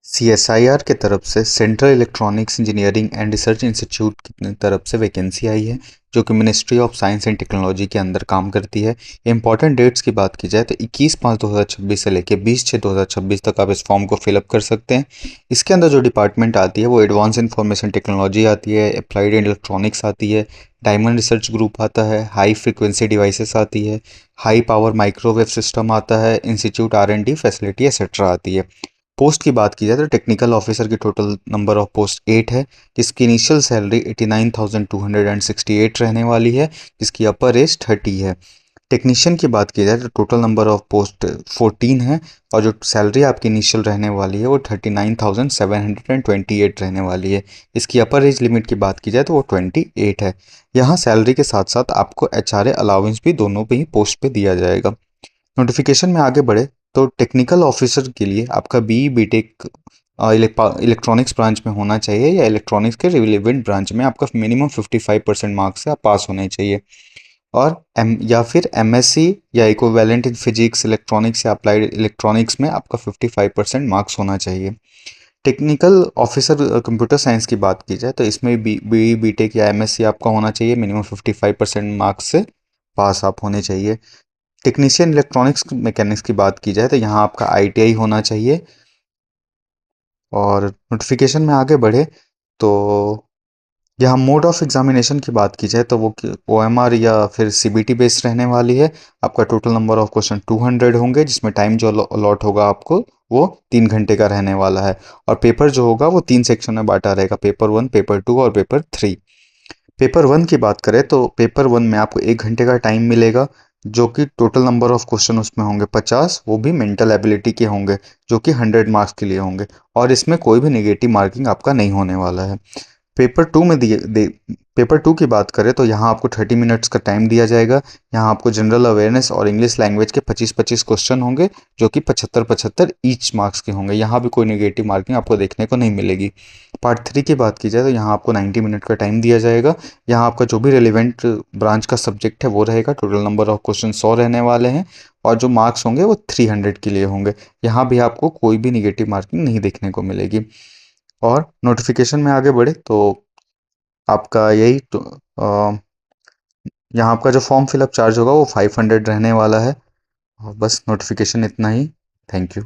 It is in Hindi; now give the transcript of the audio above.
सीएसआईआर के तरफ से central electronics engineering and research institute की तरफ से वैकेंसी आई है जो कि ministry of science and technology के अंदर काम करती है। इंपॉर्टेंट डेट्स की बात की जाए तो 21/5/2026 से लेकर 20/6/2026 तक आप इस फॉर्म को फिलअप कर सकते हैं। इसके अंदर जो डिपार्टमेंट आती है वो एडवांस इंफॉर्मेशन टेक्नोलॉजी आती है, अप्लाइड इलेक्ट्रॉनिक्स आती है, डायमंड रिसर्च ग्रुप आता है, हाई फ्रिक्वेंसी डिवाइसेस आती है, हाई पावर माइक्रोवेव सिस्टम आता है, इंस्टीट्यूट R&D फैसिलिटी एक्सेट्रा आती है। पोस्ट की बात की जाए तो टेक्निकल ऑफिसर की टोटल नंबर ऑफ पोस्ट 8 है, जिसकी इनिशियल सैलरी 89,268 रहने वाली है, जिसकी अपर एज 30 है। टेक्नीशियन की बात की जाए तो टोटल नंबर ऑफ पोस्ट 14 है और जो सैलरी आपकी इनिशियल रहने वाली है वो 39,728 रहने वाली है। इसकी अपर एज लिमिट की बात की जाए तो वो 28 है। यहाँ सैलरी के साथ साथ आपको HRA अलाउंस भी दोनों पे ही पोस्ट पे दिया जाएगा। नोटिफिकेशन में आगे बढ़े तो टेक्निकल ऑफिसर के लिए आपका BE BTech इलेक्ट्रॉनिक्स ब्रांच में होना चाहिए या इलेक्ट्रॉनिक्स के रिलेवेंट ब्रांच में आपका मिनिमम 55% मार्क्स से आप पास होने चाहिए। और या फिर MSc या इक्विवेलेंट इन फिजिक्स इलेक्ट्रॉनिक्स या अप्लाइड इलेक्ट्रॉनिक्स में आपका 55% मार्क्स होना चाहिए। टेक्निकल ऑफिसर कंप्यूटर साइंस की बात की जाए तो इसमें BE BTech या MSc आपका होना चाहिए, मिनिमम 55% मार्क्स से पास आप होने चाहिए। टेक्नीशियन इलेक्ट्रॉनिक्स मैकेनिक्स की बात की जाए तो यहाँ आपका ITI होना चाहिए। और नोटिफिकेशन में आगे बढ़े तो यहाँ मोड ऑफ एग्जामिनेशन की बात की जाए तो वो OMR या फिर CBT बेस्ड रहने वाली है। आपका टोटल नंबर ऑफ क्वेश्चन 200 होंगे, जिसमें टाइम जो अलॉट होगा आपको वो 3 घंटे का रहने वाला है। और पेपर जो होगा वो 3 सेक्शन में बांटा रहेगा, पेपर 1, पेपर 2 और पेपर 3। पेपर 1 की बात करें तो पेपर 1 में आपको 1 घंटे का टाइम मिलेगा, जो कि टोटल नंबर ऑफ क्वेश्चन उसमें होंगे 50, वो भी मेंटल एबिलिटी के होंगे, जो कि 100 मार्क्स के लिए होंगे। और इसमें कोई भी नेगेटिव मार्किंग आपका नहीं होने वाला है। पेपर टू में पेपर 2 की बात करें तो यहाँ आपको 30 मिनट्स का टाइम दिया जाएगा। यहाँ आपको जनरल अवेयरनेस और इंग्लिश लैंग्वेज के 25-25 क्वेश्चन होंगे, जो कि 75-75 ईच मार्क्स के होंगे। यहाँ भी कोई नेगेटिव मार्किंग आपको देखने को नहीं मिलेगी। पार्ट 3 की बात की जाए तो यहाँ आपको 90 मिनट का टाइम दिया जाएगा। यहाँ आपका जो भी रिलेवेंट ब्रांच का सब्जेक्ट है वो रहेगा। टोटल नंबर ऑफ क्वेश्चन 100 रहने वाले हैं और जो मार्क्स होंगे वो 300 के लिए होंगे। यहाँ भी आपको कोई भी निगेटिव मार्किंग नहीं देखने को मिलेगी। और नोटिफिकेशन में आगे बढ़े तो आपका यही तो यहाँ आपका जो फॉर्म फिलअप चार्ज होगा वो 500 रहने वाला है। और बस नोटिफिकेशन इतना ही। Thank you.